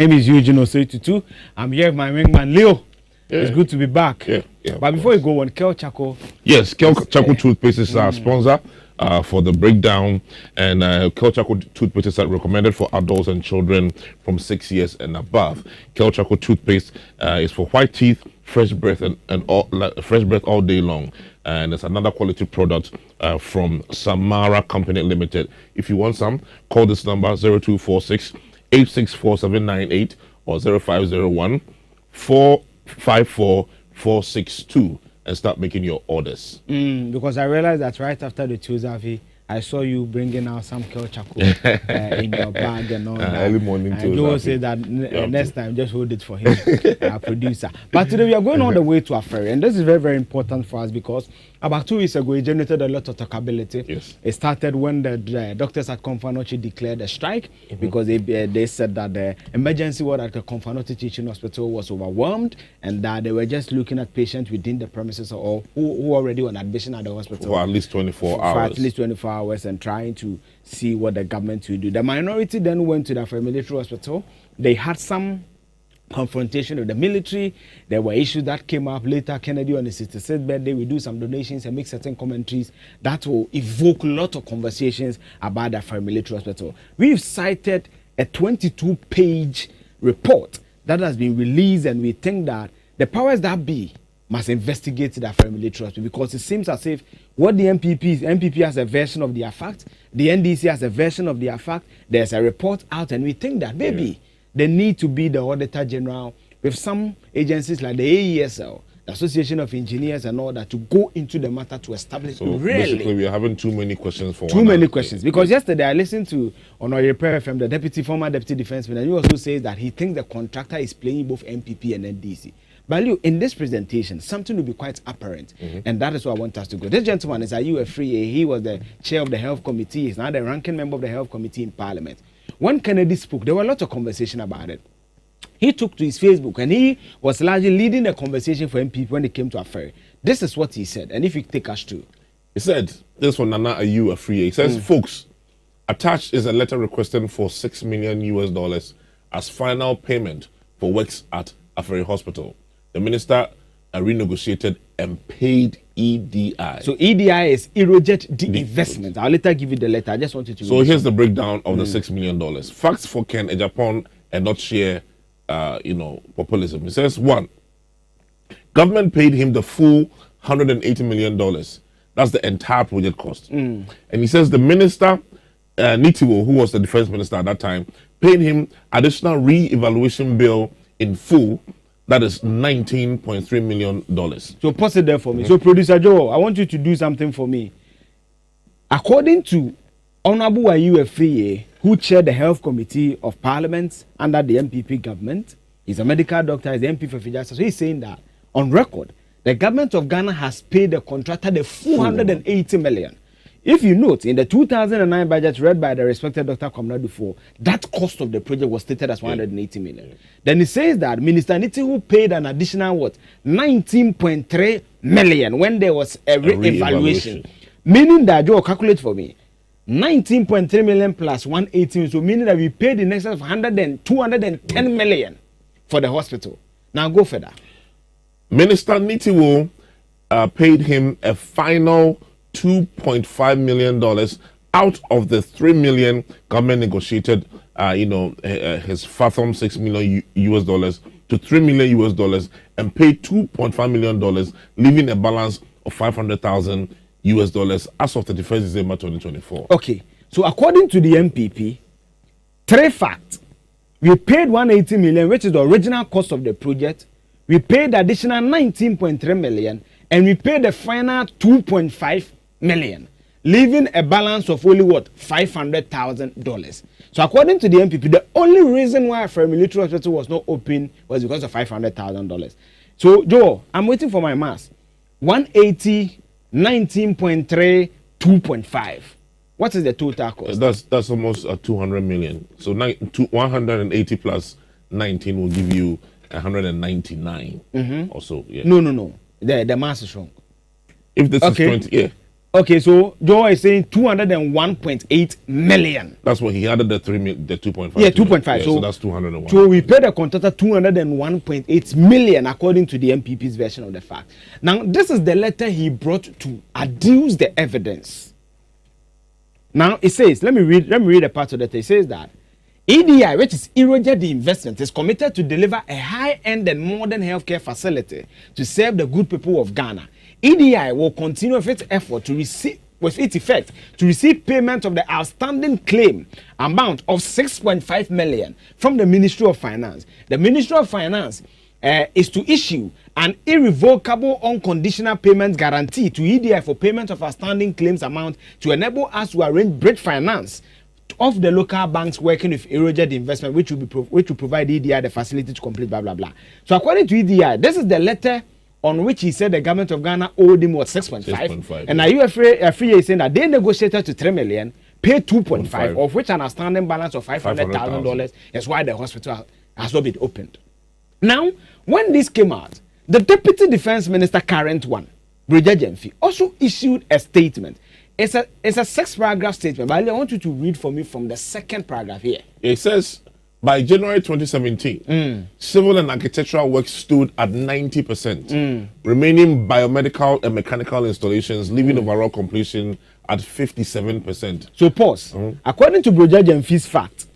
name is Eugene Osei. I'm here with my wingman Leo. Yeah. It's good to be back. Yeah. But before we go on, Kel Chaco. Yes, Kel Chaco toothpaste is our sponsor for the breakdown, and Kel Chaco toothpaste are recommended for adults and children from 6 years and above. Kel Chaco toothpaste is for white teeth, fresh breath, fresh breath all day long. And it's another quality product from Samara Company Limited. If you want some, call this number 0246 864 or 0501 454 462 and start making your orders. Because I realized that right after the Tuesday, I saw you bringing out some Kel Chaco in your bag and all that. Early morning Tuesday. Joe said that next time just hold it for him, our producer. But today we are going all the way to Afari, and this is very, very important for us because about 2 weeks ago it generated a lot of talkability. Yes. It started when the doctors at Komfanochi declared a strike because they said that the emergency ward at the Komfanochi Teaching Hospital was overwhelmed and that they were just looking at patients within the premises or who already on admission at the hospital for at least 24 hours. For at least 24 hours and trying to see what the government will do. The minority then went to the Afari Military Hospital. They had some confrontation with the military. There were issues that came up later. Kennedy on his 66th birthday will do some donations and make certain commentaries that will evoke a lot of conversations about the Afari Military Hospital. We've cited a 22-page report that has been released, and we think that the powers that be must investigate the Afari Military Hospital because it seems as if what the MPP has a version of their fact, the NDC has a version of their fact, there's a report out, and we think that maybe there need to be the Auditor General with some agencies like the AESL, the Association of Engineers and all that to go into the matter to establish. So basically we are having too many questions for too many questions. Because yesterday I listened to Honorary FM, the former Deputy Defense Minister, and he also says that he thinks the contractor is playing both MPP and NDC. But in this presentation, something will be quite apparent, and that is what I want us to go. This gentleman is Afari. He was the chair of the Health Committee. He's now the ranking member of the Health Committee in Parliament. When Kennedy spoke, there were a lot of conversation about it. He took to his Facebook, and he was largely leading the conversation for MPP when it came to Afari. This is what he said, and if you take us to. He said, this one, Nana Afari. He says, folks, attached is a letter requesting for $6 million as final payment for works at Afari Hospital. The minister renegotiated and paid EDI. So EDI is eroded the investment. I'll later give you the letter. I just wanted to. So here's the breakdown of the $6 million. Facts for Ken Japan and not share, populism. It says 1, government paid him the full $180 million. That's the entire project cost. And he says the minister, Nitiwo, who was the defense minister at that time, paid him additional re-evaluation bill in full. That is $19.3 million. So pause it there for me. So Producer Joe, I want you to do something for me. According to Honorable Afari, who chaired the Health Committee of Parliament under the MPP government, he's a medical doctor, he's the MP for Fijasa. So he's saying that on record, the government of Ghana has paid the contractor the full $180 million. If you note, in the 2009 budget read by the respected Dr. Komnadu Dufo, that cost of the project was stated as $180 million. Then it says that Minister Nitiwo paid an additional what? $19.3 million when there was a re-evaluation. Meaning that, Joe, calculate for me, 19.3 million plus 118, so meaning that we paid in excess of 210 million for the hospital. Now go further. Minister Nitiwo paid him a final $2.5 million out of the $3 million government negotiated, his fathom $6 million to $3 million and paid $2.5 million, leaving a balance of $500,000 as of 31st December 2024. Okay, so according to the MPP, 3 facts. We paid $180 million, which is the original cost of the project. We paid additional $19.3 million, and we paid the final $2.5 million, leaving a balance of only what? $500,000. So according to the MPP, the only reason why Afari Military Hospital was not open was because of $500,000. So Joe, I'm waiting for my maths. 180, 19.3, 2.5. What is the total cost? That's almost 200 million. So 180 plus 19 will give you 199 or so. Yeah. No. The mass is wrong. If this is 20, Okay, so Joe is saying 201.8 million. That's what he added the 2.5. Yeah, 2.5. Yeah, so that's 201. So we paid the contractor 201.8 million according to the MPP's version of the fact. Now, this is the letter he brought to adduce the evidence. Now it says, let me read a part of the letter. It says that EDI, which is Eroja the Investment, is committed to deliver a high-end and modern healthcare facility to serve the good people of Ghana. EDI will continue with its effort to receive, with its effect, to receive payment of the outstanding claim amount of 6.5 million from the Ministry of Finance. The Ministry of Finance is to issue an irrevocable unconditional payment guarantee to EDI for payment of outstanding claims amount to enable us to arrange bridge finance of the local banks working with Eroja the Investment, which will provide EDI the facility to complete blah blah blah. So according to EDI, this is the letter on which he said the government of Ghana owed him what 6.5, and are you afraid saying that they negotiated to 3 million, paid 2.5, of which an outstanding balance of $500,000 is why the hospital has not been opened. Now, when this came out, the Deputy Defense Minister, current one, Bridget Jemfi, also issued a statement. It's a 6-paragraph statement, but I want you to read for me from the second paragraph here. It says, by January 2017, civil and architectural work stood at 90%, remaining biomedical and mechanical installations, leaving overall completion at 57%. So pause. According to Bridget Jemfi's fact,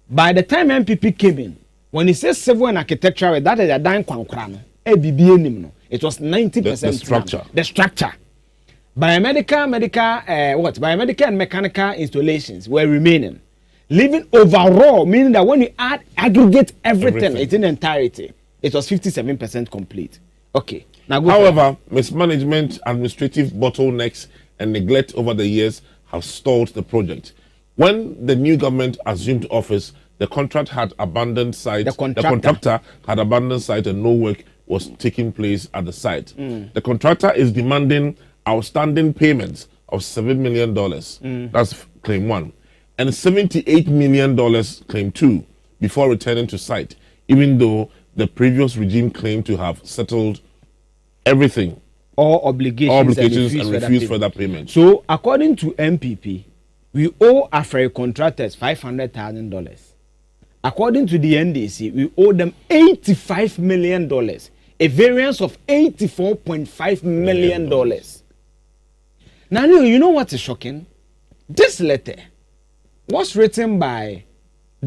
by the time MPP came in, when he says civil and architectural work, that is a dying kwankran. It was 90%. The structure. The structure. Biomedical and mechanical installations were remaining. Leaving overall, meaning that when you aggregate everything, it's in entirety, it was 57% complete. Okay. Now go. However, mismanagement, administrative bottlenecks, and neglect over the years have stalled the project. When the new government assumed office, the contractor had abandoned site. The contractor had abandoned site, and no work was taking place at the site. The contractor is demanding outstanding payments of $7 million. That's claim 1. And $78 million claim 2 before returning to site, even though the previous regime claimed to have settled everything. All obligations and refused further payment. So, according to MPP, we owe Afari contractors $500,000. According to the NDC, we owe them $85 million, a variance of $84.5 million. Now, you know what is shocking? This letter was written by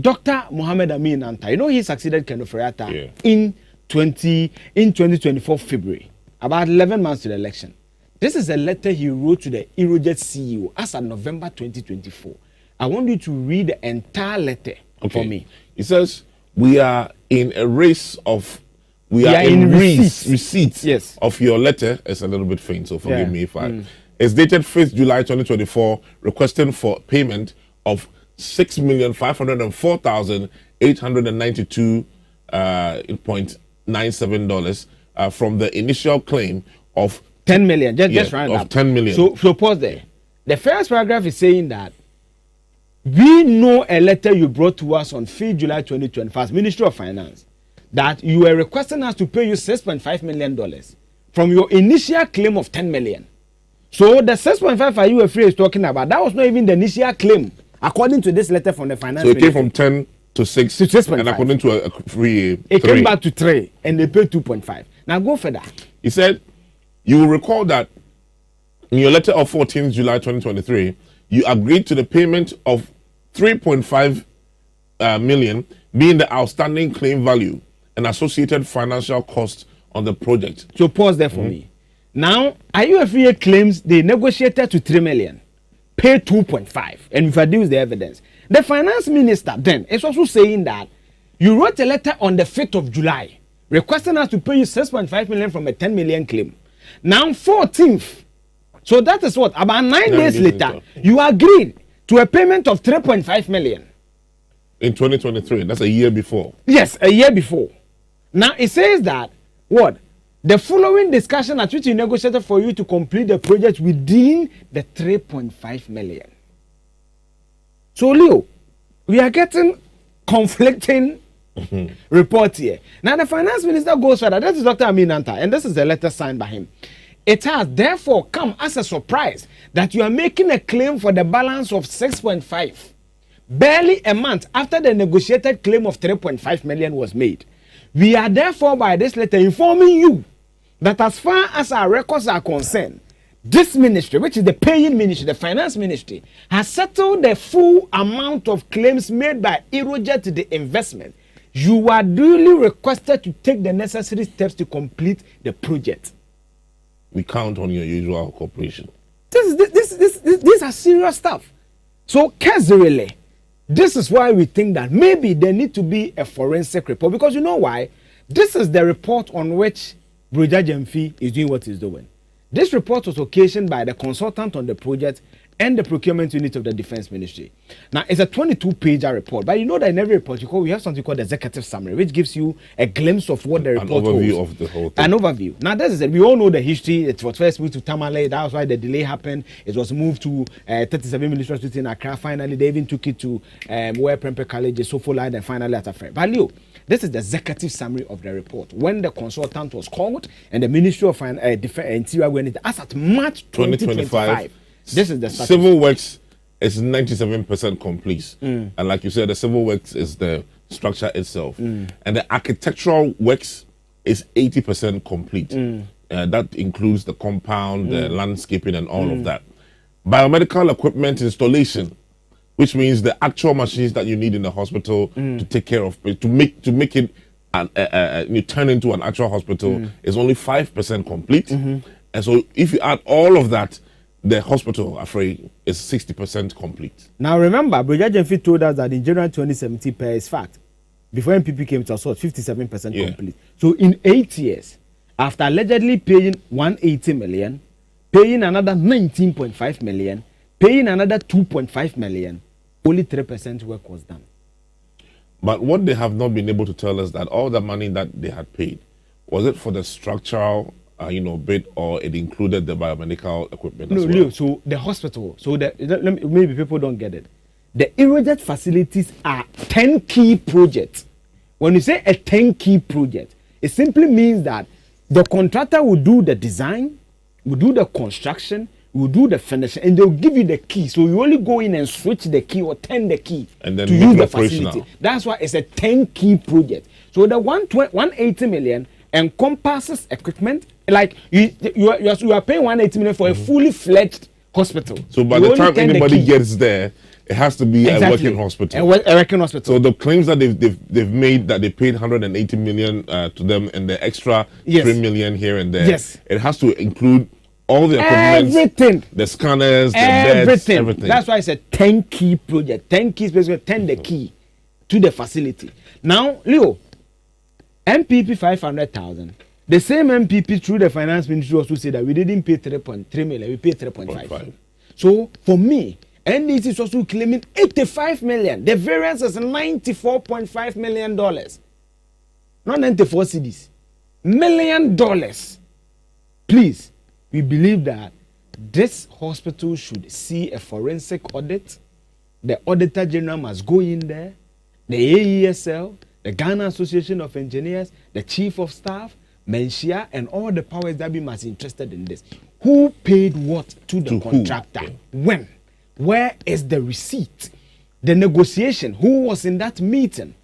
Dr. Mohammed Amin Anta. You know he succeeded Ken Ofori-Atta in 2024 February, about 11 months to the election. This is a letter he wrote to the Erojet CEO as of November 2024. I want you to read the entire letter for me. It says, we are in a race of, we are in receipt of your letter. It's a little bit faint, so forgive me if I... It's dated 5th July 2024, requesting for payment of $6,504,892.97 from the initial claim of 10 million. Just round up. 10 million. So pause there. The first paragraph is saying that we know a letter you brought to us on 5th July 2025, Ministry of Finance, that you were requesting us to pay you $6.5 million from your initial claim of 10 million. So the 6.5 are you afraid is talking about, that was not even the initial claim, according to this letter from the finance. So it came from 10 to 6, to 6.5. And according to a free, it came back to 3, and they paid 2.5. Now go further. He said, you will recall that in your letter of 14th July 2023, you agreed to the payment of 3.5 million being the outstanding claim value and associated financial costs on the project. So pause there for me. Now, IUFA claims they negotiated to 3 million, paid 2.5, and we produced the evidence. The finance minister then is also saying that you wrote a letter on the 5th of July requesting us to pay you 6.5 million from a 10 million claim. Now, 14th, so that is what, about 9 days later, you agreed to a payment of 3.5 million. In 2023, that's a year before. Yes, a year before. Now, it says that, what? The following discussion at which you negotiated for you to complete the project within the 3.5 million. So, Leo, we are getting conflicting reports here. Now, the finance minister goes further. That is Dr. Amin Anta, and this is a letter signed by him. It has therefore come as a surprise that you are making a claim for the balance of 6.5, barely a month after the negotiated claim of 3.5 million was made. We are therefore by this letter informing you that as far as our records are concerned, this ministry, which is the paying ministry, the finance ministry, has settled the full amount of claims made by Eroja to the investment. You are duly requested to take the necessary steps to complete the project. We count on your usual cooperation. These are serious stuff. So, casually, this is why we think that maybe there need to be a forensic report. Because you know why? This is the report on which Brouhaha Jemfi is doing what he's doing. This report was occasioned by the consultant on the project and the procurement unit of the Defense Ministry. Now, it's a 22-page report, but you know that in every report we have something called the executive summary, which gives you a glimpse of what the report holds. An overview of the whole thing. An overview. Now, this is it. We all know the history. It was first moved to Tamale. That was why the delay happened. It was moved to 37 Military Hospital in Accra. Finally, they even took it to where Prempeh College is, Sofola, and finally at Afari. But Leo, this is the executive summary of the report. When the consultant was called and the Ministry of Interior went in, as at March 2025. This is the status. Civil works is 97% complete. And like you said, the civil works is the structure itself. And the architectural works is 80% complete. That includes the compound, the landscaping, and all of that. Biomedical equipment installation, which means the actual machines that you need in the hospital to take care of, to make it you turn into an actual hospital, is only 5% complete. And so if you add all of that, the hospital, Afari, is 60% complete. Now remember, Brouhaha Jemfi told us that in January 2017, per his fact, before MPP came to us, 57% complete. So in 8 years, after allegedly paying 180 million, paying another 19.5 million, paying another 2.5 million, only 3% work was done. But what they have not been able to tell us that all the money that they had paid, was it for the structural bit, or it included the biomedical equipment as well? No, so the hospital, maybe people don't get it. The Eroja facilities are 10 key projects. When you say a 10 key project, it simply means that the contractor will do the design, will do the construction, will do the finishing, and they'll give you the key. So you only go in and switch the key or turn the key and then to use the facility. That's why it's a 10 key project. So the 180 million encompasses equipment. Like you are paying 180 million for a fully fledged hospital. So by the time anybody gets there, it has to be a working hospital. A working hospital. So the claims that they've made that they paid 180 million to them and the extra 3 million here and there. Yes. It has to include all the equipment, everything, the scanners, the beds, everything. That's why it's a 10 key project. 10 keys, basically 10 the key to the facility. Now, Leo, MPP 500,000. The same MPP through the finance ministry also said that we didn't pay 3.3 million, we paid 3.5. So for me, NDC is also claiming 85 million. The variance is $94.5 million. Not 94 cedis. $1 million. Please, we believe that this hospital should see a forensic audit. The Auditor General must go in there. The AESL, the Ghana Association of Engineers, the Chief of Staff, Menshia, and all the powers that be must interested in this. Who paid what to the contractor? When? Where is the receipt? The negotiation, who was in that meeting?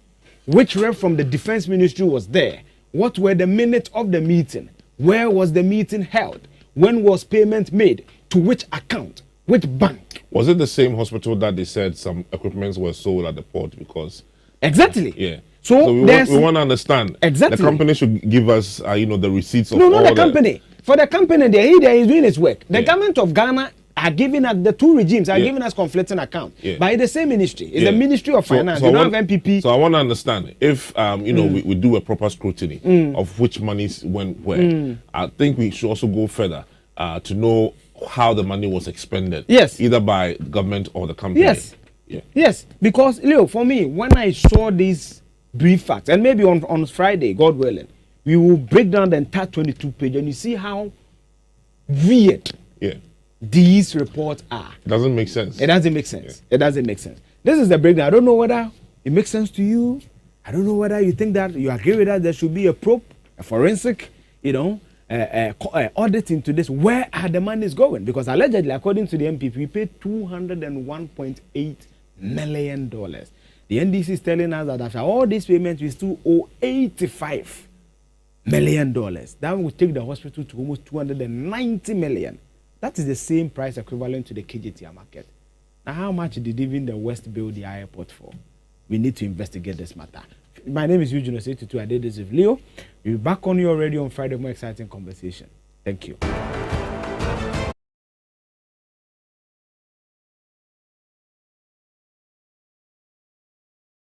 Which rep from the Defense Ministry was there? What were the minutes of the meeting? Where was the meeting held? When was payment made? To which account? Which bank? Was it the same hospital that they said some equipments were sold at the port because... Exactly. Yeah. So we want to understand. Exactly. The company should give us, the receipts of all not the company. For the company, there is doing its work. The government of Ghana are giving us, the two regimes are giving us conflicting accounts. By the same ministry. It's the Ministry of Finance. So you don't have MPP. So I want to understand, if, we do a proper scrutiny of which monies went where, I think we should also go further to know how the money was expended. Yes. Either by government or the company. Yes. Yeah. Yes. Because, Leo, for me, when I saw these brief facts, and maybe on Friday, God willing, we will break down the entire 22 page and you see how weird these reports are. It doesn't make sense. It doesn't make sense. It doesn't make sense. This is the breakdown. I don't know whether it makes sense to you. I don't know whether you think that you agree with that there should be a probe, a forensic, audit into this. Where are the monies going? Because allegedly, according to the MPP, we paid $201.8 million. The NDC is telling us that after all these payments, we still owe $85 million. That will take the hospital to almost $290 million. That is the same price equivalent to the KJTR market. Now, how much did even the West build the airport for? We need to investigate this matter. My name is Eugene Osei Tutu. I did this with Leo. We'll be back on your radio on Friday, more exciting conversation. Thank you.